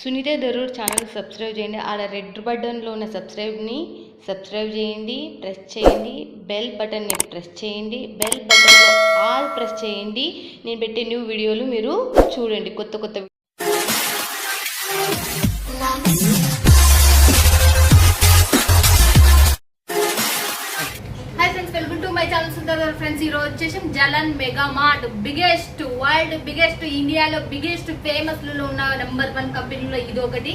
Sunitha Darur channel subscribe చేయండి. ఆడ red బటన్లో ఉన్న సబ్స్క్రైబ్ని సబ్స్క్రైబ్ చేయండి, ప్రెస్ చేయండి. బెల్ బటన్ని ప్రెస్ చేయండి. బెల్ బటన్లో ఆల్ ప్రెస్ చేయండి. నేను పెట్టే న్యూ వీడియోలు మీరు చూడండి. కొత్త కొత్త ఫ్రెండ్స్, ఈ రోజు వచ్చేసి Jalan mega mart biggest world biggest ఇండియాలో బిగ్గెస్ట్ ఫేమస్ లో ఉన్న నెంబర్ 1 కంపెనీలో ఇది ఒకటి.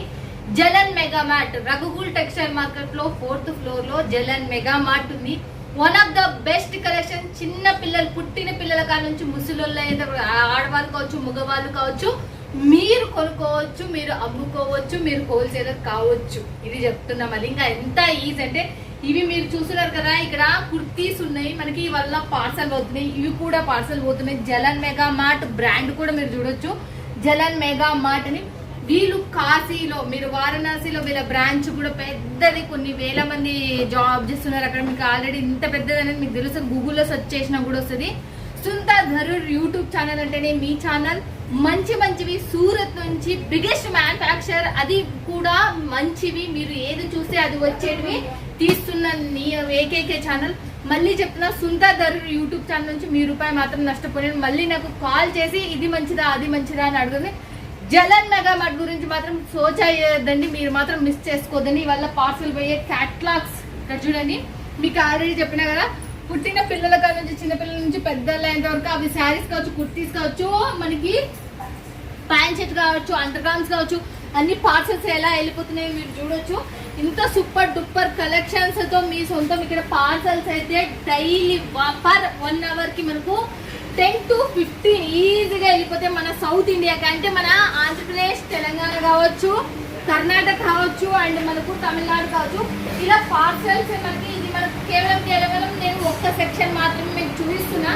Jalan mega mart Raghukul textile market లో 4th ఫ్లోర్ లో జలన్ మెగా మార్ట్ ఉంది. One of the best collection. చిన్న పిల్లలు, పుట్టిన పిల్లల కాడ నుంచి ముసలోళ్ళ, ఆడవాళ్ళు కావచ్చు, మగవాళ్ళు కావచ్చు, మీరు కొనుక్కోవచ్చు, మీరు అమ్ముకోవచ్చు, మీరు హోల్సేలర్ కావచ్చు. ఇది చెప్తున్నా. మళ్ళీ ఇంకా ఎంత ఈజీ అంటే, ఇవి మీరు చూస్తున్నారు కదా, ఇక్కడ కుర్తీస్ ఉన్నాయి మనకి, వల్ల పార్సల్ పోతున్నాయి. ఇవి కూడా పార్సల్ పోతున్నాయి. జలన్ మెగా మార్ట్ బ్రాండ్ కూడా మీరు చూడొచ్చు, జలన్ మెగా మార్ట్ అని. వీళ్ళు కాశీలో, మీరు వారణాసిలో వీళ్ళ బ్రాంచ్ కూడా పెద్దది, కొన్ని వేల మంది జాబ్ చేస్తున్నారు అక్కడ. మీకు ఆల్రెడీ ఇంత పెద్దది అనేది మీకు తెలుసు, గూగుల్లో సెర్చ్ చేసినా కూడా వస్తుంది. సునీత దరూర్ యూట్యూబ్ ఛానల్ అంటేనే మీ ఛానల్. మంచి మంచివి సూరత్ నుంచి బిగ్గెస్ట్ మ్యానుఫ్యాక్చర్, అది కూడా మంచివి, మీరు ఏది చూస్తే అది వచ్చేటివి తీస్తున్న ఏకైక ఛానల్. మళ్ళీ చెప్తున్నా, సునీత దరూర్ యూట్యూబ్ ఛానల్ నుంచి మీ రూపాయి మాత్రం నష్టపోయాను. మళ్ళీ నాకు కాల్ చేసి ఇది మంచిదా అది మంచిదా అని అడుగుతుంది. జలన్ మెగా మార్ట్ గురించి మాత్రం సోచయ్యదండి, మీరు మాత్రం మిస్ చేసుకోవద్దని. వల్ల పార్సల్ పోయే క్యాట్లాగ్స్ ఇక్కడ చూడండి. మీకు ఆల్రెడీ చెప్పినా కదా, పుట్టిన పిల్లల కాడ నుంచి చిన్న పిల్లల నుంచి పెద్దల వరకు, అవి శారీస్ కావచ్చు, కుర్తీస్ కావచ్చు, మనకి ప్యాంట్ షర్ట్ కావచ్చు, అండర్ గార్మెంట్స్ కావచ్చు, అన్ని పార్సల్స్ ఎలా వెళ్ళిపోతున్నాయో మీరు చూడొచ్చు. ఇంత సూపర్ డూపర్ కలెక్షన్స్ తో మీ సొంతం. ఇక్కడ పార్సల్స్ అయితే డైలీ పర్ 1 అవర్ కి మనకు 10 to 15 ఈజీగా వెళ్ళిపోతే మన సౌత్ ఇండియాకి, అంటే మన ఆంధ్రప్రదేశ్, తెలంగాణ కావచ్చు, కర్ణాటక కావచ్చు, అండ్ మనకు తమిళనాడు కావచ్చు. ఇలా పార్సల్స్ మనకి, ఇది మనకు కేవలం నేను ఒక్క సెక్షన్ మాత్రమే మీకు చూపిస్తున్నా,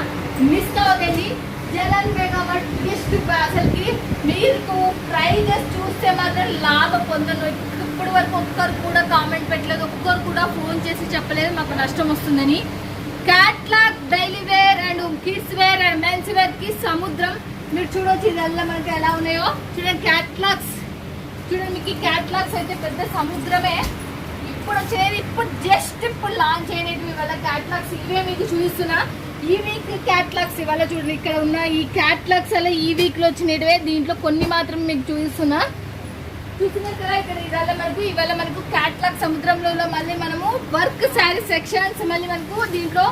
మిస్ అవ్వకండి. జలన్ మెగా మార్ట్ బెస్ట్. అసలుకి మీకు ప్రైజెస్ చూస్తే మాత్రం లాభం పొందను. ఇప్పటి వరకు ఒక్కరు కూడా కామెంట్ పెట్టలేదు, ఒక్కరు కూడా ఫోన్ చేసి చెప్పలేదు మాకు నష్టం వస్తుందని. Catalogue daily wear and kids wear and men's wear కి సముద్రం మీరు చూడొచ్చు. ఇదల్లా మనకి ఎలా ఉన్నాయో చూడండి. క్యాట్లాగ్స్ చూడండి, మీకు ఈ క్యాట్లాగ్స్ అయితే పెద్ద సముద్రమే. ఇప్పుడు వచ్చేది, ఇప్పుడు లాంచ్ అయినవి ఇవాళ క్యాట్లాగ్స్. ఇవే మీకు చూపిస్తున్నా. ఈ వీక్ క్యాట్లాగ్స్ ఇవాళ చూడండి, ఇక్కడ ఉన్న ఈ క్యాట్లాగ్స్ అలా ఈ వీక్ లో వచ్చినవే. దీంట్లో కొన్ని మాత్రం మీకు చూపిస్తున్నా. చూస్తున్నారు కదా, ఇక్కడ ఇవాళ మనకు క్యాట్లాగ్ సముద్రంలో మళ్ళీ మనము వర్క్ శారీ సెక్షన్స్, మళ్ళీ మనకు దీంట్లో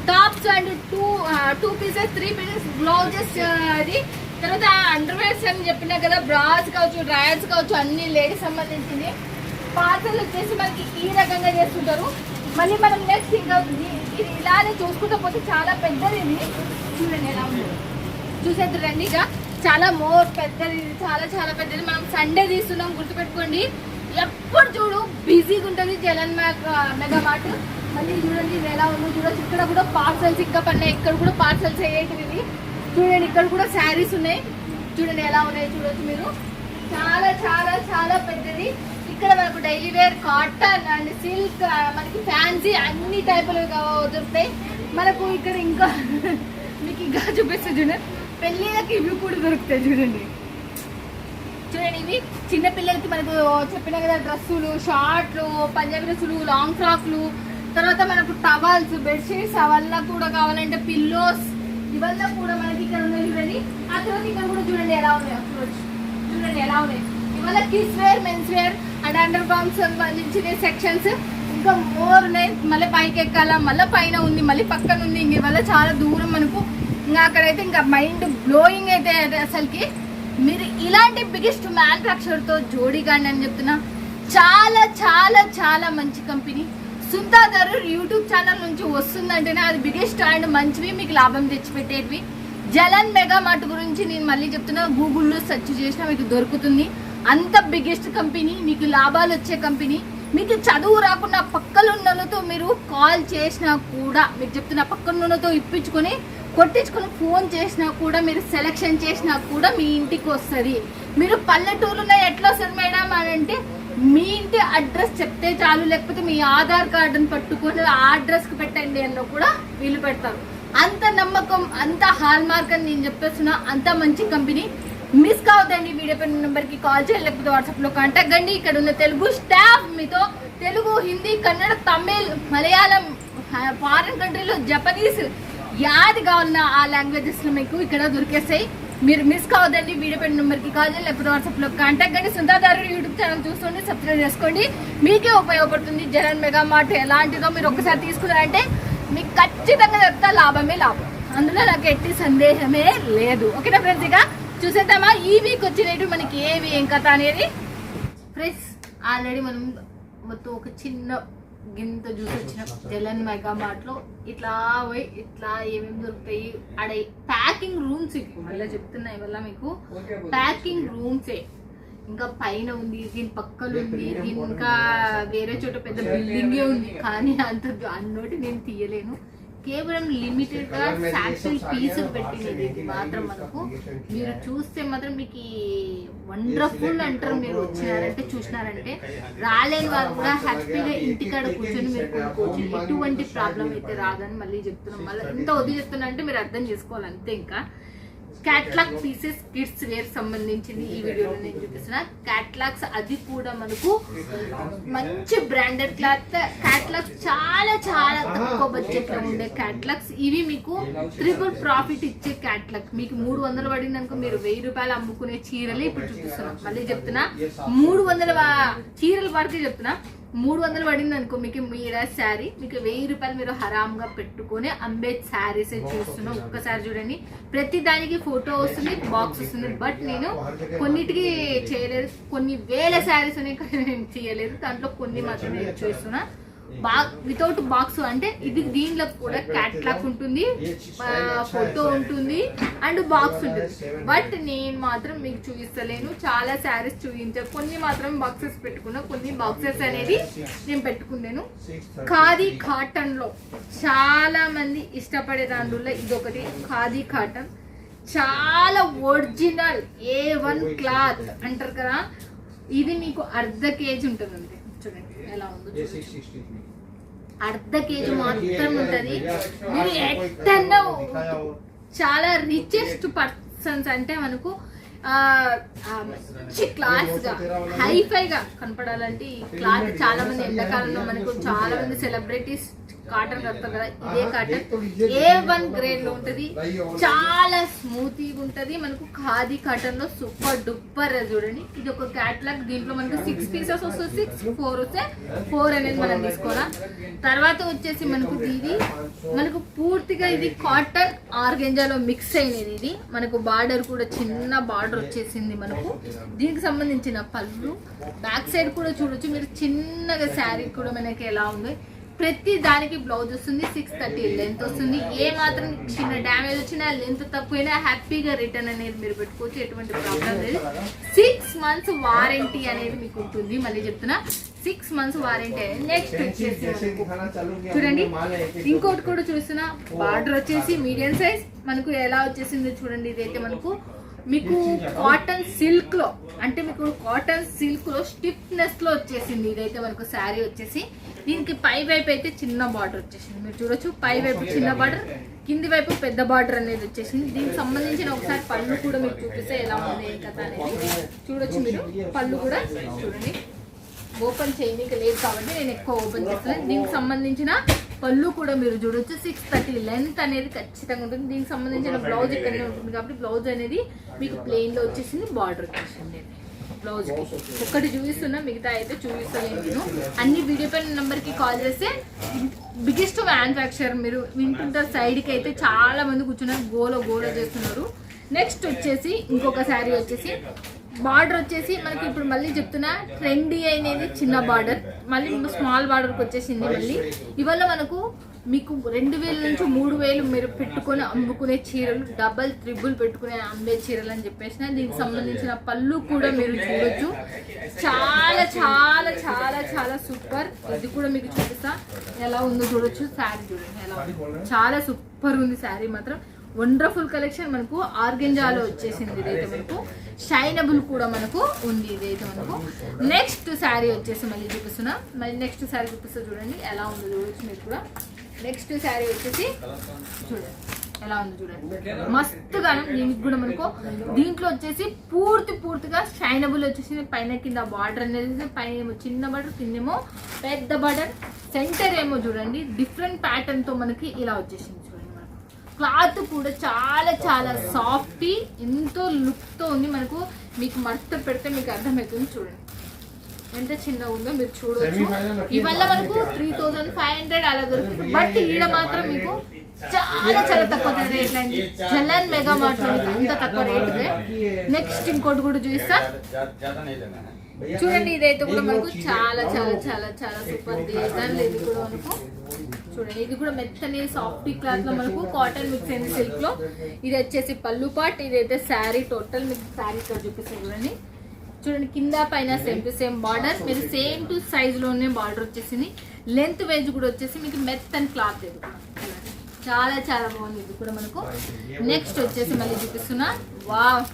tops and 2 pieces 3 pieces blouses, అది తర్వాత అండర్వేర్స్ అని చెప్పినా కదా, బ్రాస్ కావచ్చు, డ్రాయర్స్ కావచ్చు, అన్ని లేడీస్ సంబంధించింది. పార్సల్ వచ్చేసి మనకి ఈ రకంగా చేస్తుంటారు. మళ్ళీ మనం నెక్స్ట్ ఇంకా ఇది ఇలానే చూసుకుంటూ పోతే చాలా పెద్దది. ఇది చూడండి ఎలా ఉంది, చూసేది రండి. ఇక చాలా పెద్దది, చాలా చాలా పెద్దది. మనం సండే తీస్తున్నాం, గుర్తుపెట్టుకోండి. ఎప్పుడు చూడు బిజీగా ఉంటుంది జలన్ మెగా మార్ట్. మళ్ళీ చూడండి ఇది ఎలా ఉందో చూడొచ్చు. ఇక్కడ కూడా పార్సల్స్ ఇంకా పడినాయి, ఇక్కడ కూడా పార్సల్స్ అయ్యేటివి చూడండి. ఇక్కడ కూడా శారీస్ ఉన్నాయి, చూడండి ఎలా ఉన్నాయో చూడొచ్చు మీరు. చాలా చాలా చాలా పెద్దది. ఇక్కడ మనకు daily wear, cotton and silk, మనకి ఫ్యాన్సీ అన్ని టైపులు దొరుకుతాయి మనకు. ఇక్కడ ఇంకా మీకు ఇంకా చూపిస్తే చూడండి, పెళ్ళిళ్ళకి ఇవి కూడా దొరుకుతాయి చూడండి. ఇవి చిన్నపిల్లలకి మనకు చెప్పిన కదా, డ్రెస్సులు, షార్ట్లు, పంజాబీ డ్రెస్సులు, లాంగ్ ఫ్రాక్లు, తర్వాత మనకు టవల్స్, బెడ్షీట్స్, అవల్ల కూడా కావాలంటే పిల్లోస్, ఇవల్ల కూడా మనకి ఇక్కడ ఉన్నాయి చూడండి. ఆ తర్వాత ఇక్కడ కూడా చూడండి ఎలా ఉన్నాయో చూడండి ఎలా ఉన్నాయి. ఇవాళ kids wear, men's wear and under garments సంబంధించిన సెక్షన్స్ ఇంకా మోర్ ఉన్నాయి. మళ్ళీ పైకి ఎక్కాల, మళ్ళీ పైన ఉంది, మళ్ళీ పక్కన ఉంది. ఇంక ఇవాళ చాలా దూరం మనకు. ఇంకా అక్కడైతే ఇంకా మైండ్ బ్లోయింగ్ అయితే అసలుకి. మీరు ఇలాంటి బిగ్గెస్ట్ మ్యానుఫ్యాక్చర్తో జోడీగాండి అని చెప్తున్నా. చాలా చాలా చాలా మంచి company. Sunitha Daroor YouTube channel నుంచి వస్తుందంటేనే అది బిగ్గెస్ట్ అండ్ మంచివి, మీకు లాభం తెచ్చిపెట్టేటివి. జలన్ మెగా మార్ట్ గురించి నేను మళ్ళీ చెప్తున్నా, గూగుల్లో సెర్చ్ చేసినా మీకు దొరుకుతుంది. అంత బిగ్గెస్ట్ కంపెనీ, మీకు లాభాలు వచ్చే కంపెనీ. మీకు చదువు రాకుండా పక్కనున్నతో మీరు కాల్ చేసినా కూడా, మీకు చెప్తున్నా, పక్కనున్నతో ఇప్పించుకొని కొట్టించుకొని ఫోన్ చేసినా కూడా, మీరు సెలెక్షన్ చేసినా కూడా మీ ఇంటికి వస్తుంది. మీరు పల్లెటూరులో ఎట్లా వస్తుంది మేడం అని అంటే, మీ ఇంటి అడ్రస్ చెప్తే చాలు, లేకపోతే మీ ఆధార్ కార్డుని పట్టుకొని ఆ అడ్రస్కి పెట్టండి అన్న కూడా వీళ్ళు పెడతారు. అంత నమ్మకం, అంత హాల్ మార్క్ అని నేను చెప్పేస్తున్నా. అంత మంచి కంపెనీ. మిస్ కావద్దండి. వీడియో పైన నెంబర్కి కాల్ చేయండి, లేకపోతే వాట్సాప్లో కాంటాక్ట్ కండి. ఇక్కడ ఉన్న తెలుగు స్టాఫ్ మీతో తెలుగు, హిందీ, కన్నడ, తమిళ్, మలయాళం, ఫారిన్ కంట్రీలో జపనీస్ యాది కావాలన్నా ఆ లాంగ్వేజెస్లో మీకు ఇక్కడ దొరికేస్తాయి. మీరు మిస్ కావద్దండి. వీడియో పైన నెంబర్కి కాల్ చేయండి, లేకపోతే వాట్సాప్లో కాంటాక్ట్ కండి. సుందరదారు యూట్యూబ్ ఛానల్ చూసుకోండి, సబ్స్క్రైబ్ చేసుకోండి. మీకే ఉపయోగపడుతుంది. జలన్ మెగా మార్ట్ ఎలాంటిదో మీరు ఒక్కసారి తీసుకున్నారంటే మీకు ఖచ్చితంగా చెప్తా లాభమే లాభం, అందులో నాకు ఎట్టి సందేహమే లేదు. ఓకేనా ఫ్రెండ్స్, ఇక చూసేద్దామా ఈ వీక్ వచ్చినట్టు మనకి ఏవి ఏం కథ అనేది. ఫ్రెండ్స్ ఆల్రెడీ మనం మొత్తం ఒక చిన్న గింత చూసి వచ్చిన జలన్ మెగా మార్ట్ లో ఇట్లా పోయి ఇట్లా ఏమేమి దొరుకుతాయి ఆడ ప్యాకింగ్ రూమ్స్. మళ్ళీ చెప్తున్నా ఇవల్ల మీకు ప్యాకింగ్ రూమ్సే. ఇంకా పైన ఉంది, దీని పక్కన ఉంది, దీని ఇంకా వేరే చోట పెద్ద బిల్డింగే ఉంది. కానీ అన్నోటి నేను తీయలేను. కేవలం లిమిటెడ్ గా శాంపిల్ పీసులు పెట్టినది. ఇది మాత్రం మనకు మీరు చూస్తే మాత్రం మీకు వండర్ఫుల్ అంటారు. మీరు వచ్చినారంటే చూసినారంటే రాలేని వారు కూడా హ్యాపీగా ఇంటికాడ కూర్చొని మీరు కొనుక్కోవచ్చు. ఎటువంటి ప్రాబ్లం అయితే రాదని మళ్ళీ చెప్తున్నాం. మళ్ళీ ఎంత వదిలి చెప్తున్నా అంటే మీరు అర్థం చేసుకోవాలి అంతే. ఇంకా క్యాట్లాగ్ పీసెస్ కిడ్స్ వేర్ సంబంధించింది ఈ వీడియోలో నేను చూపిస్తున్నా. క్యాట్లాగ్స్ అది కూడా మనకు మంచి బ్రాండెడ్ క్లాత్ క్యాట్లాగ్స్, చాలా చాలా తక్కువ బడ్జెట్ లో ఉండే క్యాట్లాగ్స్. ఇవి మీకు ట్రిపుల్ ప్రాఫిట్ ఇచ్చే క్యాట్లాగ్. మీకు 300 పడింది అనుకో, మీరు 1000 రూపాయలు అమ్ముకునే చీరలు ఇప్పుడు చూపిస్తున్నాం. మళ్ళీ చెప్తున్నా 300 చీరల వరకే చెప్తున్నా. 300 పడింది అనుకో మీకు మీరా శారీ, మీకు 1000 రూపాయలు మీరు హరామ్గా పెట్టుకొని అమ్మే శారీస్ చూస్తున్నాం. ఒక్కసారి చూడండి, ప్రతి దానికి ఫోటో వస్తుంది, బాక్స్ వస్తుంది. బట్ నేను కొన్నిటికి చేయలేదు, కొన్ని వేల శారీస్ నేను చేయలేదు. దాంట్లో కొన్ని మాత్రమే చేస్తున్నా. వితౌట్ బాక్స్ అంటే ఇది దీనిలో కూడా క్యాట్లాగ్ ఉంటుంది, ఫోటో ఉంటుంది అండ్ బాక్స్ ఉంటుంది. బట్ నేను మాత్రం మీకు చూపిస్తలేను. చాలా శారీస్ చూపించాను, కొన్ని మాత్రం బాక్సెస్ పెట్టుకున్నా, కొన్ని బాక్సెస్ అనేది నేను పెట్టుకున్నాను. ఖాదీ కాటన్ లో చాలా మంది ఇష్టపడే దాంట్లో ఇదొకటి. ఖాదీ కాటన్ చాలా ఒరిజినల్ A1 క్లాత్ అంటారు కదా. ఇది మీకు అర్ధ కేజీ ఉంటుంది అంతే. చూడండి ఎలా ఉందో, అర్ధ కేజీ మాత్రం ఉంటది. మీరు ఎట్టన్నా చాలా రిచెస్ట్ పర్సన్స్ అంటే మనకు మంచి క్లాస్ గా హైఫై గా కనపడాలంటే ఈ క్లాత్ చాలా మంది ఎండాకాలంలో మనకు చాలా మంది సెలబ్రిటీస్ కాటన్ కడతారు కదా. ఇదే కాటన్ A1 గ్రేడ్ లో ఉంటది, చాలా స్మూతీగా ఉంటది. మనకు ఖాదీ కాటన్ లో సూపర్ డూపర్. చూడండి ఇది ఒక క్యాట్లాగ్. దీంట్లో మనకు 6 పీసెస్ వస్తుంది, 4 వస్తే 4 అనేది మనం తీసుకోవాలా. తర్వాత వచ్చేసి మనకు ఇది మనకు పూర్తిగా ఇది కాటన్ ఆర్గెంజాలో మిక్స్ అయినది. ఇది మనకు బార్డర్ కూడా చిన్న బార్డర్ వచ్చేసింది. మనకు దీనికి సంబంధించిన పళ్ళు బ్యాక్ సైడ్ కూడా చూడొచ్చు మీరు. చిన్నగా శారీ కూడా మనకి ఎలా ఉంది. ప్రతి దానికి బ్లౌజ్ వస్తుంది, 630 లెంత్ వస్తుంది. ఏ మాత్రం చిన్న డ్యామేజ్ వచ్చినా, లెంత్ తక్కువైనా హ్యాపీగా రిటర్న్ అనేది మీరు పెట్టుకోవచ్చు, ఎటువంటి ప్రాబ్లం లేదు. 6 months వారంటీ అనేది మీకు ఉంటుంది. మళ్ళీ చెప్తున్నా 6 months వారంటీ. నెక్స్ట్ వచ్చేసి చూడండి ఇంకోటి కూడా చూస్తున్నా. బార్డర్ వచ్చేసి మీడియం సైజ్ మనకు ఎలా వచ్చేసిందో చూడండి. ఇదైతే మనకు మీకు కాటన్ సిల్క్ లో అంటే మీకు కాటన్ సిల్క్ లో స్టిఫ్నెస్ లో వచ్చేసింది. ఇదైతే మనకు శారీ వచ్చేసి దీనికి పై వైపు అయితే చిన్న బార్డర్ వచ్చేసింది. మీరు చూడొచ్చు పై వైపు చిన్న బార్డర్, కింది వైపు పెద్ద బార్డర్ అనేది వచ్చేసింది. దీనికి సంబంధించిన ఒకసారి పళ్ళు కూడా మీకు చూపిస్తే ఎలా ఉంది ఏ కథ అనేది చూడొచ్చు మీరు. పళ్ళు కూడా చూడండి, ఓపెన్ చేయడానికి లేదు కాబట్టి నేను ఎక్కువ ఓపెన్ చేస్తాను. దీనికి సంబంధించిన పళ్ళు కూడా మీరు చూడొచ్చు. 630 లెంత్ అనేది ఖచ్చితంగా ఉంటుంది. దీనికి సంబంధించిన బ్లౌజ్ ఇక్కడనే ఉంటుంది కాబట్టి బ్లౌజ్ అనేది మీకు ప్లెయిన్ లో వచ్చేసింది, బార్డర్ వచ్చేసింది. బ్లౌజ్ ఒక్కటి చూపిస్తున్నా, మిగతా అయితే చూపిస్తలేను నేను. అన్ని వీడియో పైన నెంబర్కి కాల్ చేస్తే బిగ్గెస్ట్ మ్యానుఫ్యాక్చర్ మీరు వింటుంటారు. సైడ్కి అయితే చాలా మంది కూర్చున్నారు, గోల చేస్తున్నారు. నెక్స్ట్ వచ్చేసి ఇంకొక శారీ వచ్చేసి బార్డర్ వచ్చేసి మనకి ఇప్పుడు మళ్ళీ చెప్తున్నా ట్రెండీ అనేది చిన్న బార్డర్, మళ్ళీ స్మాల్ బార్డర్కి వచ్చేసింది. మళ్ళీ ఇవాళ మనకు మీకు 2000 నుంచి 3000 మీరు పెట్టుకొని అమ్ముకునే చీరలు, డబల్ ట్రిపుల్ పెట్టుకునే అమ్మే చీరలు అని చెప్పేసిన. దీనికి సంబంధించిన పళ్ళు కూడా మీరు చూడొచ్చు. చాలా చాలా చాలా చాలా సూపర్. ఇది కూడా మీకు చూపిస్తా ఎలా ఉందో చూడొచ్చు. శారీ చూడండి ఎలా ఉంది, చాలా సూపర్ ఉంది శారీ మాత్రం. వండర్ఫుల్ కలెక్షన్ మనకు ఆర్గెంజాలో వచ్చేసింది. ఇదైతే మనకు షైనబుల్ కూడా మనకు ఉంది. ఇదైతే మనకు నెక్స్ట్ శారీ వచ్చేసి మళ్ళీ చూపిస్తున్నా. మళ్ళీ నెక్స్ట్ శారీ చూపిస్తా చూడండి ఎలా ఉందో చూడొచ్చు మీరు కూడా. నెక్స్ట్ శారీ వచ్చేసి చూడండి ఎలా ఉంది చూడండి, మస్తుగా. దీనికి కూడా మనకు దీంట్లో వచ్చేసి పూర్తిగా షైనబుల్ వచ్చేసి పైన కింద బార్డర్ అనేది, పైన ఏమో చిన్న బార్డర్, కిందేమో పెద్ద బార్డర్, సెంటర్ ఏమో చూడండి డిఫరెంట్ ప్యాటర్న్ తో మనకి ఇలా వచ్చేసింది చూడండి. మనకు క్లాత్ కూడా చాలా చాలా సాఫ్ట్, ఎంతో లుక్ తో ఉంది. మనకు మీకు మడత పెడితే మీకు అర్థమవుతుంది చూడండి ఎంత చిన్నగా ఉందో మీరు చూడవచ్చు. ఇవల్ల మనకు 3500 అలా దొరుకుతుంది. బట్ ఈడ మాత్రం మీకు చాలా చాలా తక్కువ రేట్ అండి. జలన్ మెగా మార్ట్ లో అంత తక్కువ రేట్. నెక్స్ట్ ఇంకోటి కూడా చూపిస్తా చూడండి. ఇదైతే కూడా మనకు చాలా చాలా చాలా చాలా సూపర్ డిజైన్. ఇది కూడా మనకు చూడండి, ఇది కూడా మెత్తని సాఫ్ట్ క్లాత్ లో మనకు కాటన్ మిక్స్ అయింది సిల్క్ లో. ఇది వచ్చేసి పళ్ళు పాట్, ఇదైతే శారీ. టోటల్ మీకు శారీ ఇక్కడ చూపిస్తాను చూడండి. చూడండి కింద పైన సేమ్ టు సేమ్ బార్డర్, మీరు సేమ్ టు సైజ్ లోనే బార్డర్ వచ్చేసింది. లెంత్ వైజ్ కూడా వచ్చేసి మీకు మెత్తని క్లాత్. ఇది చాలా చాలా బాగుంది. ఇది కూడా మనకు నెక్స్ట్ వచ్చేసి మళ్ళీ చూపిస్తున్నా. వావ్,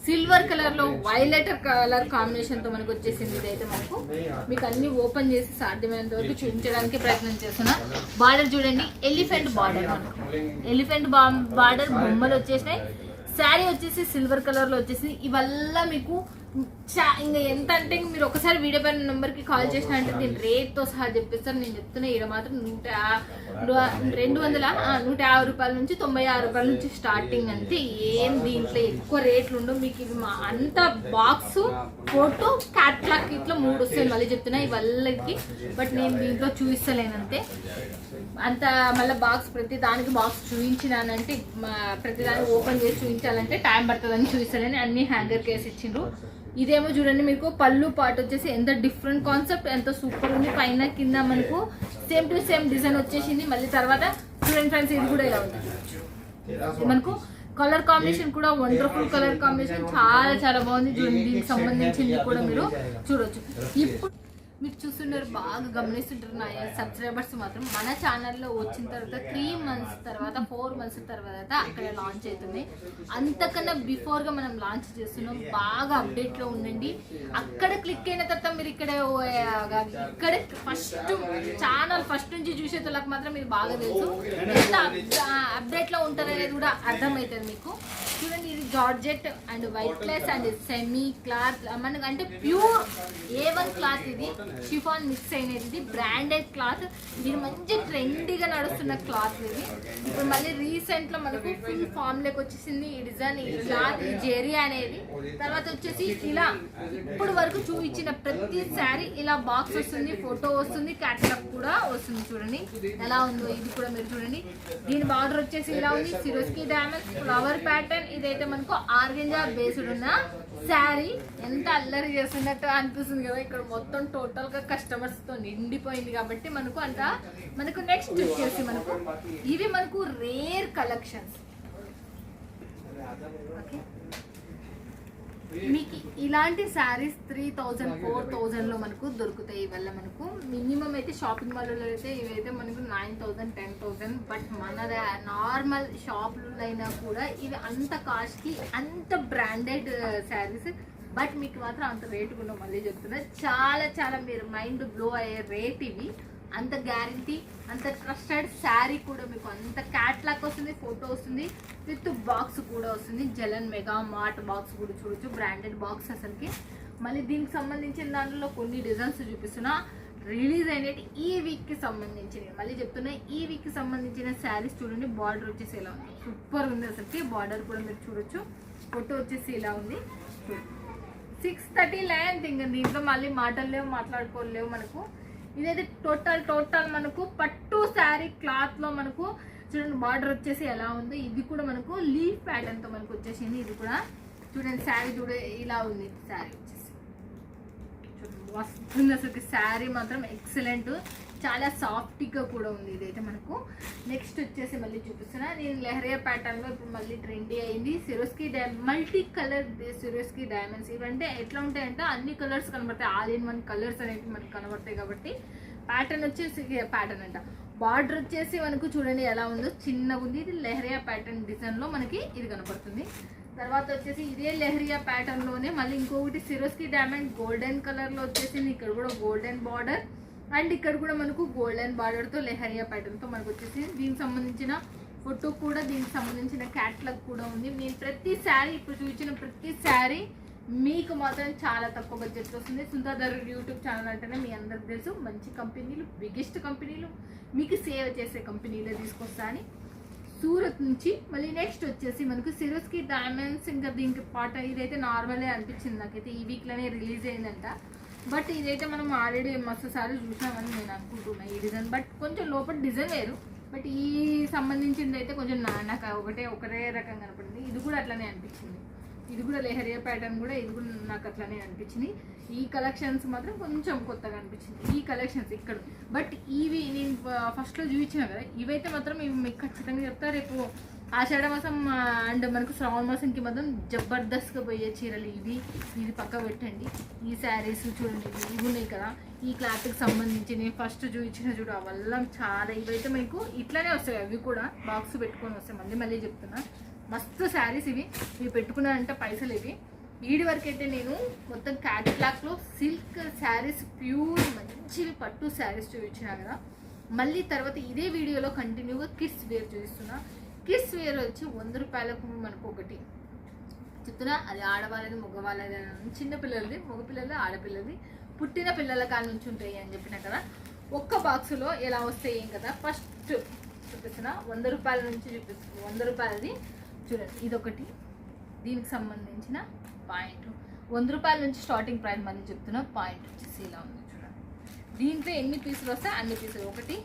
సిల్వర్ కలర్ లో వైలెట్ కలర్ కాంబినేషన్ తో మనకు వచ్చేసింది. ఇదైతే మనకు మీకు అన్ని ఓపెన్ చేసి సాధ్యమైనంత వరకు చూపించడానికి ప్రయత్నం చేస్తున్నా. బార్డర్ చూడండి, ఎలిఫెంట్ బార్డర్. మనకు ఎలిఫెంట్ బార్డర్ బొమ్మలు వచ్చేసినాయి. శారీ వచ్చేసి సిల్వర్ కలర్ లో వచ్చేసి. ఇవల్ల మీకు ఇంకా ఎంత అంటే మీరు ఒకసారి వీడియో పైన నెంబర్ కి కాల్ చేసిన అంటే దీని రేట్ తో సహా చెప్పేస్తారు. నేను చెప్తున్నా ఇక్కడ మాత్రం 150 రూపాయల నుంచి 96 రూపాయల నుంచి స్టార్టింగ్. అంతే, ఏం దీంట్లో ఎక్కువ రేట్లు ఉండవు మీకు. ఇవి అంత బాక్స్, ఫోటో, క్యాట్లాగ్ ఇట్లా 3 వస్తాయి. మళ్ళీ చెప్తున్నా ఇవల్లకి, బట్ నేను దీంట్లో చూపిస్తలేనంతే. అంత మళ్ళీ బాక్స్ ప్రతి దానికి బాక్స్ చూపించినానంటే ప్రతి దానికి ఓపెన్ చేసి చూపించాలంటే టైం పడుతుందని చూపిస్తానని అన్ని హ్యాంగర్ కేసి ఇచ్చిండ్రు. ఇదేమో చూడండి మీకు పళ్ళు పాటు వచ్చేసి ఎంత డిఫరెంట్ కాన్సెప్ట్, ఎంత సూపర్ ఉంది. పైన కింద మనకు సేమ్ టు సేమ్ డిజైన్ వచ్చేసింది. మళ్ళీ తర్వాత చూడండి ఫ్రెండ్స్, ఇది కూడా ఇలా ఉంది మనకు. కలర్ కాంబినేషన్ కూడా వండర్ఫుల్ కలర్ కాంబినేషన్, చాలా చాలా బాగుంది. చూడండి దీనికి సంబంధించింది కూడా మీరు చూడొచ్చు. ఇప్పుడు మీరు చూస్తున్నారు, బాగా గమనిస్తుంటారు నా సబ్స్క్రైబర్స్ మాత్రం. మన ఛానల్లో వచ్చిన తర్వాత 3 months తర్వాత 4 months తర్వాత అక్కడ లాంచ్ అవుతుంది. అంతకన్నా బిఫోర్గా మనం లాంచ్ చేస్తున్నాం. బాగా అప్డేట్లో ఉండండి. అక్కడ క్లిక్ అయిన తర్వాత మీరు ఇక్కడ ఫస్ట్ ఛానల్ ఫస్ట్ నుంచి చూసేటోళ్ళకి మాత్రం మీరు బాగా తెలుసు ఎంత అప్డేట్లో ఉంటారనేది కూడా అర్థమవుతుంది మీకు. చూడండి, ఇది georgette and white place and semi cloth మనకు అంటే ప్యూర్ A1 క్లాత్. ఇది షిఫాన్ మిక్స్ అయినది, ఇది బ్రాండెడ్ క్లాత్. ఇది మంచి ట్రెండీగా నడుస్తున్న క్లాత్. ఇది ఇప్పుడు మళ్ళీ రీసెంట్ లో మనకు ఫుల్ ఫామ్ లెక్క వచ్చేసింది ఈ డిజైన్, ఈ క్లాత్, ఈ జెరీ అనేది. తర్వాత వచ్చేసి ఇలా ఇప్పుడు వరకు చూపించిన ప్రతి శారీ ఇలా బాక్స్ వస్తుంది, ఫోటో వస్తుంది, క్యాటలాగ్ కూడా వస్తుంది. చూడండి ఎలా ఉందో ఇది కూడా మీరు చూడండి. దీని బార్డర్ వచ్చేసి ఇలా ఉంది, సిరోస్కి డైమండ్స్ ఫ్లవర్ ప్యాటర్న్. ఇదైతే మనకు ఆర్గంజా బేస్డ్ ఉన్న శారీ. ఎంత అల్లరి చేస్తున్నట్టు అనిపిస్తుంది కదా. ఇక్కడ మొత్తం టోటల్ గా కస్టమర్స్ తో నిండిపోయింది కాబట్టి మనకు నెక్స్ట్ వచ్చేసి మనకు ఇవి మనకు రేర్ కలెక్షన్స్. మీకు ఇలాంటి శారీస్ 3000 4000 లో మనకు దొరుకుతాయి. ఇవల్ల మనకు మినిమం అయితే షాపింగ్ మాల్లో అయితే ఇవైతే మనకు 9000 10,000. బట్ మన నార్మల్ షాపులు అయినా కూడా ఇవి అంత కాస్ట్ కి అంత బ్రాండెడ్ శారీస్. బట్ మీకు మాత్రం అంత రేటు కూడా మళ్ళీ చెప్తున్నా, చాలా చాలా మీరు మైండ్ బ్లో అయ్యే రేట్ ఇవి. అంత గ్యారంటీ, అంత ట్రస్టెడ్ శారీ కూడా మీకు అంత క్యాట్లాగ్ వస్తుంది, ఫోటో వస్తుంది, విత్ బాక్స్ కూడా వస్తుంది. జలన్ మెగా మార్ట్ బాక్స్ కూడా చూడొచ్చు, బ్రాండెడ్ బాక్స్ అసలుకి. మళ్ళీ దీనికి సంబంధించిన దాంట్లో కొన్ని డిజైన్స్ చూపిస్తున్నా. రిలీజ్ అయినట్టు ఈ వీక్కి సంబంధించినవి మళ్ళీ చెప్తున్నా. ఈ వీక్కి సంబంధించిన శారీస్ చూడండి. బార్డర్ వచ్చేసి ఇలా ఉంది, సూపర్ ఉంది అసలుకి. బార్డర్ కూడా మీరు చూడొచ్చు. ఫోటో వచ్చేసి ఇలా ఉంది. 630 లెంత్. ఇంకా దీంట్లో మళ్ళీ మాటలు లేవు, మాట్లాడుకోలేవు మనకు. ఇదైతే టోటల్ మనకు పట్టు శారీ క్లాత్ లో మనకు చూడండి. బార్డర్ వచ్చేసి ఎలా ఉంది. ఇది కూడా మనకు లీఫ్ ప్యాటర్న్ తో మనకు వచ్చేసింది. ఇది కూడా చూడండి. శారీ చూడ ఇలా ఉంది. శారీ వచ్చేసి చూడండి వస్తుంది అసలు. శారీ మాత్రం ఎక్సలెంట్, చాలా సాఫ్ట్గా కూడా ఉంది. ఇదైతే మనకు నెక్స్ట్ వచ్చేసి మళ్ళీ చూపిస్తున్నా. నేను లెహరియా ప్యాటర్న్ లో ఇప్పుడు మళ్ళీ ట్రెండీ అయింది. Swarovski multi colour Swarovski diamonds. ఇవంటే ఎట్లా ఉంటాయంటే అన్ని కలర్స్ కనబడతాయి, ఆల్ ఇన్ వన్ కలర్స్ అనేవి మనకు కనబడతాయి. కాబట్టి ప్యాటర్న్ వచ్చేసి ప్యాటర్న్ అంట. బార్డర్ వచ్చేసి మనకు చూడండి ఎలా ఉందో, చిన్నగా ఉంది. ఇది లెహరియా ప్యాటర్న్ డిజైన్ లో మనకి ఇది కనబడుతుంది. తర్వాత వచ్చేసి ఇదే లెహరియా ప్యాటర్న్ లోనే మళ్ళీ ఇంకొకటి సిరోస్కి డైమండ్ గోల్డెన్ కలర్ లో వచ్చేసింది. ఇక్కడ కూడా గోల్డెన్ బార్డర్ అండ్ ఇక్కడ కూడా మనకు గోల్డెన్ బార్డర్ తో లెహరియా ప్యాటర్న్ తో మనకు వచ్చేసి. దీనికి సంబంధించిన ఫోటో కూడా దీనికి సంబంధించిన క్యాట్లాగ్ కూడా ఉంది. నేను ప్రతి శారీ ఇప్పుడు చూపించిన ప్రతి శారీ మీకు మాత్రం చాలా తక్కువ బడ్జెట్లో వస్తుంది. సుందర్ యూట్యూబ్ ఛానల్ అంటేనే మీ అందరికి తెలుసు, మంచి కంపెనీలు, బిగ్గెస్ట్ కంపెనీలు, మీకు సేవ్ చేసే కంపెనీలే తీసుకొస్తా అని. సూరత్ నుంచి మళ్ళీ నెక్స్ట్ వచ్చేసి మనకు సిరోస్కి డైమండ్స్, ఇంకా దీనికి పాట ఇదైతే నార్మలే అనిపించింది నాకైతే. ఈ వీక్లోనే రిలీజ్ అయిందంట. బట్ ఇదైతే మనం ఆల్రెడీ మస్తు సార్లు చూసామని నేను అనుకుంటున్నాను ఈ డిజైన్. బట్ కొంచెం లోపల డిజైన్ వేరు. బట్ ఈ సంబంధించింది అయితే కొంచెం నాకు ఒకరే రకంగా కనపడింది. ఇది కూడా అట్లనే అనిపించింది. ఇది కూడా లెహరియా ప్యాటర్న్ కూడా ఇది కూడా నాకు అట్లనే అనిపించింది. ఈ కలెక్షన్స్ మాత్రం కొంచెం కొత్తగా అనిపించింది ఈ కలెక్షన్స్ ఇక్కడ. బట్ ఇవి నేను ఫస్ట్లో చూపించిన కదా, ఇవైతే మాత్రం ఇవి మీకు ఖచ్చితంగా చెప్తా. రేపు ఆషాఢ మాసం అండ్ మనకు శ్రావణ మాసంకి మాత్రం జబర్దస్త్గా పోయే చీరలు ఇది పక్క పెట్టండి. ఈ శారీస్ చూడండి, ఇవి ఉన్నాయి కదా, ఈ క్లాత్కి సంబంధించి నేను ఫస్ట్ చూపించిన చూడు అవల్ల చాలా. ఇవైతే మీకు ఇట్లానే వస్తాయి, అవి కూడా బాక్స్ పెట్టుకొని వస్తాయి. మళ్ళీ చెప్తున్నా, మస్తు శారీస్ ఇవి పెట్టుకున్నానంటే పైసలు ఇవి. వీడి వరకు అయితే నేను మొత్తం క్యాట్లాగ్లో సిల్క్ శారీస్, ప్యూర్ మంచివి పట్టు శారీస్ చూపించిన కదా. మళ్ళీ తర్వాత ఇదే వీడియోలో కంటిన్యూగా కిడ్స్ వేర్ చూపిస్తున్నా. కిడ్స్ వేర్ వచ్చి 100 రూపాయలకు మనకు ఒకటి చెప్తున్నా. అది ఆడవాళ్ళది, మగవాళ్ళది, చిన్నపిల్లలది, మగపిల్లలది, ఆడపిల్లది, పుట్టిన పిల్లల కాడ నుంచి ఉంటాయి అని చెప్పిన కదా. ఒక్క బాక్సులో ఎలా వస్తాయి ఏం కదా. ఫస్ట్ చూపిస్తున్నా 100 రూపాయల నుంచి చూపిస్తున్నా. 100 రూపాయలది చూడండి, ఇదొకటి, దీనికి సంబంధించిన పాయింట్. 100 రూపాయల నుంచి స్టార్టింగ్ ప్రైస్ మళ్ళీ చెప్తున్నా. పాయింట్ వచ్చేసి ఇలా ఉంది చూడండి. దీంట్లో ఎన్ని పీసులు వస్తాయి అన్ని పీసులు, ఒకటి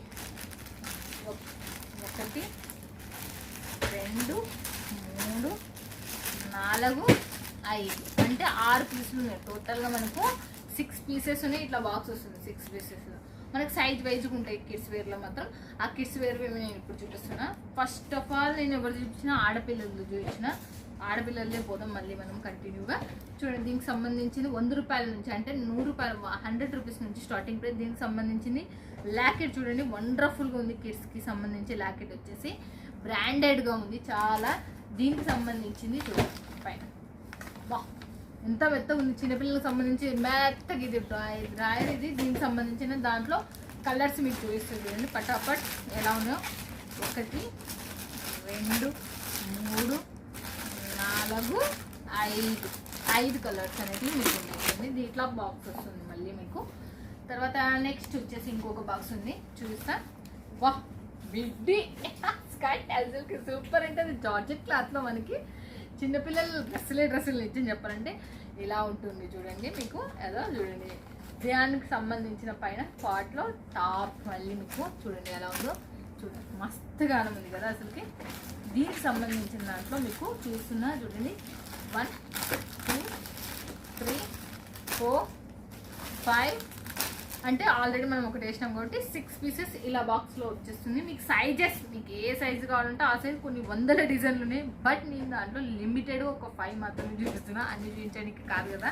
2 3 4 5 అంటే 6 పీసులు ఉన్నాయి. టోటల్గా మనకు 6 పీసెస్ ఉన్నాయి. ఇట్లా బాక్స్ వస్తుంది 6 పీసెస్లో. మనకు సైజ్ వైజ్గా ఉంటాయి కిడ్స్ వేర్లో మాత్రం. ఆ కిడ్స్ వేర్ నేను ఇప్పుడు చూపిస్తున్నా. ఫస్ట్ ఆఫ్ ఆల్ నేను ఎవరు చూపించిన ఆడపిల్లలు చూపించిన. ఆడపిల్లలే పోదాం మళ్ళీ మనం కంటిన్యూగా. చూడండి, దీనికి సంబంధించింది 100 రూపాయల నుంచి అంటే 100 రూపాయలు 100 రూపీస్ నుంచి స్టార్టింగ్ ప్రైస్. దీనికి సంబంధించింది లాకెట్ చూడండి, వండర్ఫుల్గా ఉంది. కిడ్స్కి సంబంధించి లాకెట్ వచ్చేసి బ్రాండెడ్గా ఉంది చాలా. దీనికి సంబంధించింది చూడండి పైన, వా ఎంత మెత్తగా ఉంది. చిన్నపిల్లలకు సంబంధించి మెత్తగా ఇది డ్రాయర్ ఇది. దీనికి సంబంధించిన దాంట్లో కలర్స్ మీకు చూపిస్తుంది చూడండి పటాపట్ ఎలా ఉన్నాయో. 1 2 3 4 5 కలర్స్ అనేది మీకు ఉంటుంది. దీంట్లో బాక్స్ వస్తుంది మళ్ళీ మీకు. తర్వాత నెక్స్ట్ వచ్చేసి ఇంకొక బాక్స్ ఉంది చూపిస్తా. వా బిడ్డి స్కై అసలుకి సూపర్ ఉంటుంది. జార్జెట్ క్లాత్లో మనకి చిన్నపిల్లలు డ్రెస్సులు నిజం చెప్పాలంటే ఇలా ఉంటుంది చూడండి. మీకు ఏదో చూడండి, దానికి సంబంధించిన పైన పార్ట్లో టాప్ మళ్ళీ మీకు చూడండి ఎలా ఉందో చూడండి. మస్తుగా ఉంది కదా అసలుకి. దీనికి సంబంధించిన దాంట్లో మీకు చూస్తున్నా చూడండి 1 2 3 4 5 అంటే ఆల్రెడీ మనం ఒకటి వేసినాం కాబట్టి 6 పీసెస్ ఇలా బాక్స్లో వచ్చేస్తుంది. మీకు సైజెస్ మీకు ఏ సైజు కావాలంటే ఆ సైజు కొన్ని వందల డిజైన్లు ఉన్నాయి. బట్ నేను దాంట్లో లిమిటెడ్ ఒక 5 మాత్రమే చూపిస్తున్నా, అన్ని చూపించడానికి కాదు కదా.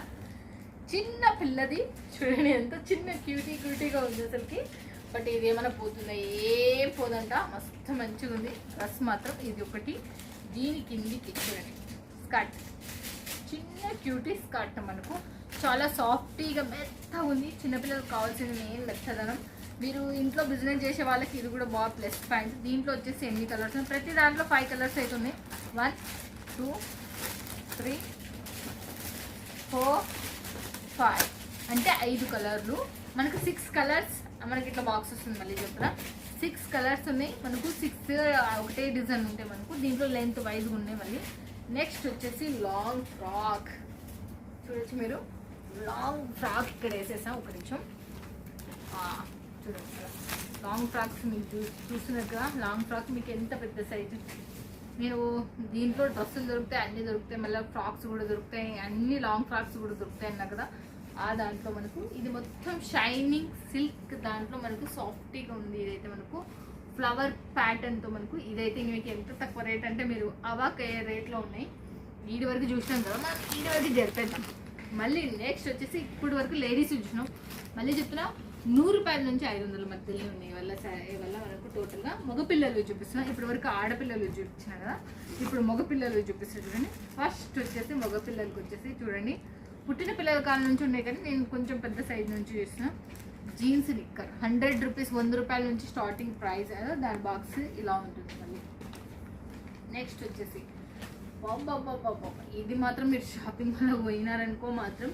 చిన్న పిల్లది చూడండి ఎంత చిన్న క్యూటీగా ఉంది అసలుకి. బట్ ఇది ఏమైనా పోతుందా? ఏం పోదంట, మస్తు మంచిగా ఉంది. డ్రెస్ మాత్రం ఇది ఒకటి. దీని కిందికి చూడండి స్కర్ట్, చిన్న క్యూటీ స్కర్ట్ మనకు చాలా సాఫ్టీగా మెత్తగా ఉంది. చిన్నపిల్లలకు కావాల్సిన మెయిన్ మెత్తదనం. మీరు ఇంట్లో బిజినెస్ చేసే వాళ్ళకి ఇది కూడా బాగా ప్లస్ పాయింట్. దీంట్లో వచ్చేసి ఎన్ని కలర్స్ ఉన్నాయి, ప్రతి దాంట్లో 5 కలర్స్ అయితే ఉన్నాయి. 1 2 3 4 5 అంటే 5 కలర్లు. మనకు 6 కలర్స్ మనకి ఇట్లా బాక్స్ వస్తుంది. మళ్ళీ చెప్తా 6 కలర్స్ ఉన్నాయి మనకు. 6 ఒకటే డిజైన్ ఉంటాయి మనకు. దీంట్లో లెంత్ వైజ్గా ఉన్నాయి. మళ్ళీ నెక్స్ట్ వచ్చేసి లాంగ్ ఫ్రాక్ చూడొచ్చు మీరు. లాంగ్ ఫ్రాక్ ఇక్కడ వేసేసాం. ఒక నిమిషం చూడండి, లాంగ్ ఫ్రాక్స్ మీకు చూస్తున్నట్టుగా లాంగ్ ఫ్రాక్ మీకు ఎంత పెద్ద సైజు. మీరు దీంట్లో డ్రెస్సులు దొరుకుతాయి, అన్నీ దొరుకుతాయి, మళ్ళీ ఫ్రాక్స్ కూడా దొరుకుతాయి, అన్ని లాంగ్ ఫ్రాక్స్ కూడా దొరుకుతాయి అన్నా కదా. ఆ దాంట్లో మనకు ఇది మొత్తం షైనింగ్ సిల్క్ దాంట్లో మనకు సాఫ్టీగా ఉంది. ఇదైతే మనకు ఫ్లవర్ ప్యాటర్న్తో మనకు ఇదైతే మీకు ఎంత తక్కువ రేట్ అంటే మీరు అవాక్ అయ్యే రేట్లో ఉన్నాయి. వీడి వరకు చూసినాం కదా, మనం వీడి వరకు జరిపేద్దాం. మళ్ళీ నెక్స్ట్ వచ్చేసి ఇప్పుడు వరకు లేడీస్ చూసినాం. మళ్ళీ చెప్తున్నా 100 రూపాయల నుంచి 500 మధ్యలో ఉన్నాయి. వల్ల మనకు టోటల్గా మగపిల్లలు చూపిస్తున్నాం. ఇప్పటి వరకు ఆడపిల్లలు చూపించిన కదా, ఇప్పుడు మగపిల్లలు చూపిస్తాను చూడండి. ఫస్ట్ వచ్చేసి మగపిల్లలకి వచ్చేసి చూడండి, పుట్టిన పిల్లల కాలం నుంచి ఉన్నాయి కానీ నేను కొంచెం పెద్ద సైజ్ నుంచి చూసిన జీన్స్ నిక్కర్ 100 రూపీస్ 100 రూపాయల నుంచి స్టార్టింగ్ ప్రైస్. దాని బాక్స్ ఇలా ఉంటుంది. మళ్ళీ నెక్స్ట్ వచ్చేసి బాబా ఇది మాత్రం మీరు షాపింగ్ మాల్ పోయినారనుకో మాత్రం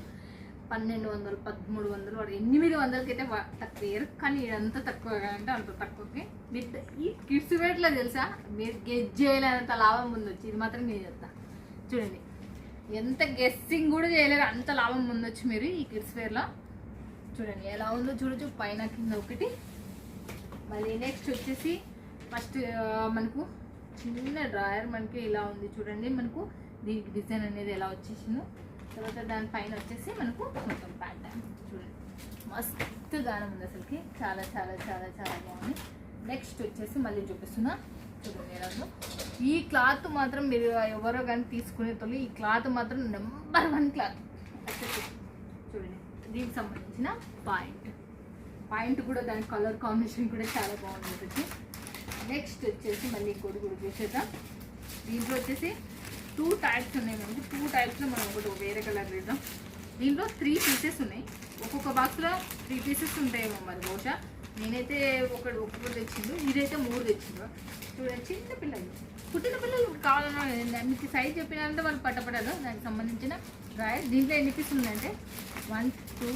1200 1300 వాడు 800కి అయితే తక్కువ, కానీ ఇదంతా తక్కువ అంటే అంత తక్కువకి. మీరు ఈ కిడ్స్ వేట్లో తెలుసా, మీరు గెస్ చేయలేనంత లాభం ముందొచ్చు. ఇది మాత్రం నేను చెప్తా చూడండి, ఎంత గెస్సింగ్ కూడా చేయలేరు అంత లాభం ముందొచ్చు మీరు ఈ కిడ్స్ వేర్లో. చూడండి ఎలా ఉందో చూడొచ్చు, పైన కింద ఒకటి. మళ్ళీ నెక్స్ట్ వచ్చేసి ఫస్ట్ మనకు చిన్న డ్రాయర్ మనకి ఇలా ఉంది చూడండి, మనకు దీనికి డిజైన్ అనేది ఎలా వచ్చేసిందో. తర్వాత దానిపైన వచ్చేసి మనకు మొత్తం ప్యాంట్ చూడండి, మస్తు గానం ఉంది అసలుకి, చాలా చాలా చాలా చాలా బాగుంది. నెక్స్ట్ వచ్చేసి మళ్ళీ చూపిస్తున్నా చూడండి ఎలా ఉందో. ఈ క్లాత్ మాత్రం మీరు ఎవరో కానీ తీసుకునే తోలి ఈ క్లాత్ మాత్రం నెంబర్ 1 క్లాత్ చూడండి. దీనికి సంబంధించిన పాయింట్ కూడా దాని కలర్ కాంబినేషన్ కూడా చాలా బాగుంది. నెక్స్ట్ వచ్చేసి మళ్ళీ ఇంకోటి కూడా చూసేద్దాం. దీంట్లో వచ్చేసి 2 టైప్స్ ఉన్నాయి మనకి. 2 టైప్స్లో మనం ఒకటి వేరే కలర్ వేద్దాం. దీంట్లో 3 పీసెస్ ఉన్నాయి, ఒక్కొక్క బాక్స్లో 3 పీసెస్ ఉంటాయేమో మరి బహుశా. నేనైతే ఒక్కొక్కటి తెచ్చిండు, ఇదైతే 3 తెచ్చిండు. చూడండి చిన్న పిల్లలు, పుట్టిన పిల్లలు కావాలన్నా మీకు సైజ్ చెప్పినారంటే వాళ్ళు పట్టపడారు. దానికి సంబంధించిన డ్రాయర్. దీంట్లో ఎన్ని పీసులు ఉన్నాయంటే 1 2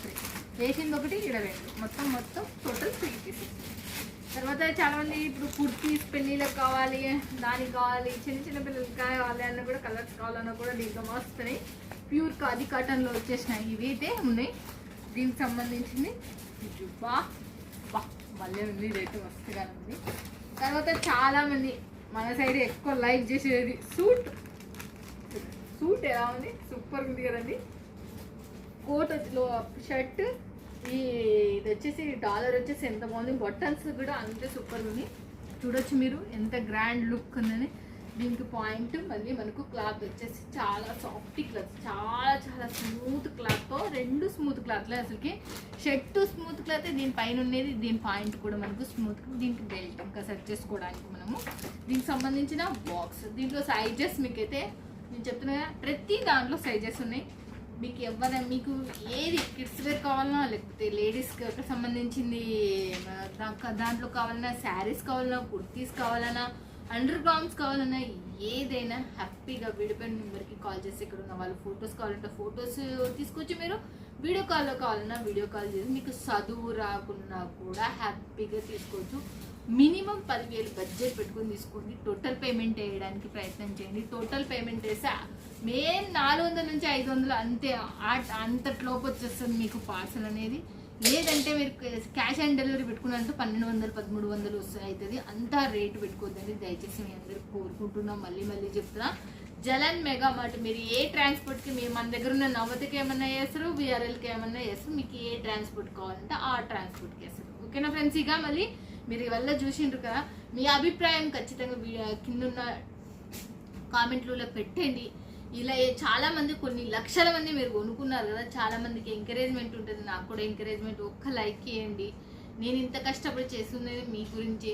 3, వేసింది ఒకటి 22, మొత్తం టోటల్ 3 పీసెస్. తర్వాత చాలామంది ఇప్పుడు కుర్తీస్ పెళ్ళిళ్ళకి కావాలి, దానికి కావాలి, చిన్న పిల్లలకి కావాలి అన్న కూడా, కలర్స్ కావాలన్నా కూడా దీంట్లో వస్తున్నాయి. ప్యూర్ ఖాదీ కాటన్లో వచ్చేసినాయి. ఇవి అయితే ఉన్నాయి దీనికి సంబంధించింది. మళ్ళీ ఉంది, ఇదైతే మస్తుగా ఉంది. తర్వాత చాలామంది మన సైడ్ ఎక్కువ లైక్ చేసేది సూట్ ఎలా ఉంది, సూపర్ ఉంది కదండి. కోట్ షర్ట్, ఇది వచ్చేసి డాలర్ వచ్చేసి ఎంత బాగుంది, బటన్స్ కూడా అంతే సూపర్ ఉంది. చూడొచ్చు మీరు ఎంత గ్రాండ్ లుక్ ఉందని. దీనికి పాయింట్ మళ్ళీ మనకు క్లాత్ వచ్చేసి చాలా సాఫ్ట్ క్లాత్, చాలా చాలా స్మూత్ క్లాత్తో, 2 స్మూత్ క్లాత్లే అసలుకి. షర్ట్ స్మూత్ క్లాత్, దీనిపైన ఉండేది, దీని పాయింట్ కూడా మనకు స్మూత్. దీనికి బెల్ట్ ఇంకా సెట్ చేసుకోవడానికి మనము. దీనికి సంబంధించిన బాక్స్, దీంట్లో సైజెస్ మీకైతే నేను చెప్తున్నా ప్రతి దాంట్లో సైజెస్ ఉన్నాయి. మీకు ఏది కిడ్స్ వేర్ కావాలన్నా, లేకపోతే లేడీస్కి సంబంధించింది దాంట్లో కావాలన్నా, శారీస్ కావాలన్నా, కుర్తీస్ కావాలన్నా, అండర్ గ్రౌండ్స్ కావాలన్నా, ఏదైనా హ్యాపీగా వీడియో పైన నెంబర్కి కాల్ చేసి ఇక్కడ ఉన్న వాళ్ళు ఫొటోస్ కావాలంటే ఫొటోస్ తీసుకొచ్చి మీరు వీడియో కాల్లో కావాలన్నా వీడియో కాల్ చేసి మీకు చదువు రాకున్నా కూడా హ్యాపీగా తీసుకోవచ్చు. మినిమం 10,000 బడ్జెట్ పెట్టుకొని తీసుకోండి. టోటల్ పేమెంట్ వేయడానికి ప్రయత్నం చేయండి. టోటల్ పేమెంట్ వేసా మెయిన్ 400 నుంచి 500 అంతే, అంతట్లోపు వచ్చేస్తుంది మీకు పార్సల్ అనేది. లేదంటే మీరు క్యాష్ ఆన్ డెలివరీ పెట్టుకున్నారంటే 1200 1300 అవుతుంది. అంతా రేటు పెట్టుకోవద్దండి దయచేసి, మీ అందరికి కోరుకుంటున్నాం. మళ్ళీ చెప్తున్నా, జలన్ మెగా మార్ట్. మీరు ఏ ట్రాన్స్పోర్ట్కి, మీరు మన దగ్గర ఉన్న నవతకి ఏమన్నా చేస్తారు, విఆర్ఎల్కి ఏమన్నా చేస్తారు, మీకు ఏ ట్రాన్స్పోర్ట్ కావాలంటే ఆ ట్రాన్స్పోర్ట్కి వేస్తారు. ఓకేనా ఫ్రెండ్స్? ఇక మళ్ళీ మీరు ఇవల్ల చూసిండ్రు కదా, మీ అభిప్రాయం ఖచ్చితంగా కింద కామెంట్లో పెట్టండి. ఇలా చాలామంది, కొన్ని లక్షల మంది మీరు కొనుక్కున్నారు కదా, చాలామందికి ఎంకరేజ్మెంట్ ఉంటుంది, నాకు కూడా ఎంకరేజ్మెంట్. ఒక్క లైక్ చేయండి. నేను ఇంత కష్టపడి చేస్తున్నది మీ గురించి.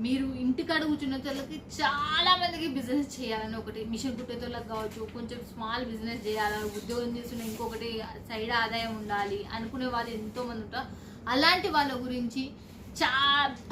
మీరు ఇంటికాడ కూర్చున్న వాళ్ళకి చాలామందికి బిజినెస్ చేయాలని, ఒకటి మిషన్ కుట్టేతోళ్ళకి కావచ్చు, కొంచెం స్మాల్ బిజినెస్ చేయాలని, ఉద్యోగం చేస్తున్న ఇంకొకటి సైడ్ ఆదాయం ఉండాలి అనుకునే వాళ్ళు ఎంతోమంది ఉంటారు. అలాంటి వాళ్ళ గురించి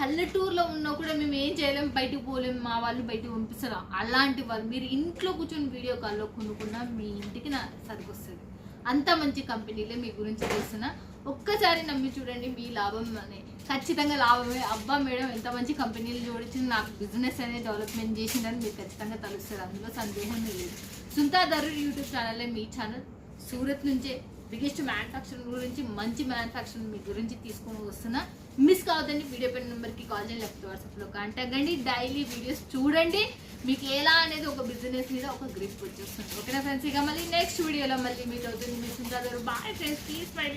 పల్లెటూరులో ఉన్నా కూడా మేము ఏం చేయలేము, బయటకు పోలేము, మా వాళ్ళు బయటకు పంపిస్తారు. అలాంటి వాళ్ళు మీరు ఇంట్లో కూర్చొని వీడియో కాల్లో కొనుక్కున్నా మీ ఇంటికి సరికి వస్తుంది. అంత మంచి కంపెనీలే మీ గురించి చేస్తున్నా. ఒక్కసారి నమ్మి చూడండి, మీ లాభం అనే ఖచ్చితంగా లాభమే. అబ్బా మేడం ఎంత మంచి కంపెనీలు జోడించింది, నాకు బిజినెస్ అనేది డెవలప్మెంట్ చేసిందని మీరు ఖచ్చితంగా తెలుస్తుంది, అందులో సందేహం లేదు. సుంతా దరూర్ యూట్యూబ్ ఛానలే మీ ఛానల్. సూరత్ నుంచే బిగ్గెస్ట్ మ్యానుఫ్యాక్చరింగ్ గురించి, మంచి మ్యానుఫ్యాక్చరింగ్ మీ గురించి తీసుకొని వస్తున్నా. మిస్ కావద్దండి. వీడియో పైన నెంబర్కి కాల్ చేయండి, లేకపోతే వాట్సాప్లో కాంటాక్ట్ కండి. డైలీ వీడియోస్ చూడండి, మీకు ఎలా అనేది ఒక బిజినెస్ మీద ఒక గ్రిప్ వచ్చేస్తుంది. ఓకేనా ఫ్రెండ్స్? ఇక మళ్ళీ నెక్స్ట్ వీడియోలో మళ్ళీ మీట్ అవుతుంది. మీ సుంతా దరూర్. Bye friends, please smile.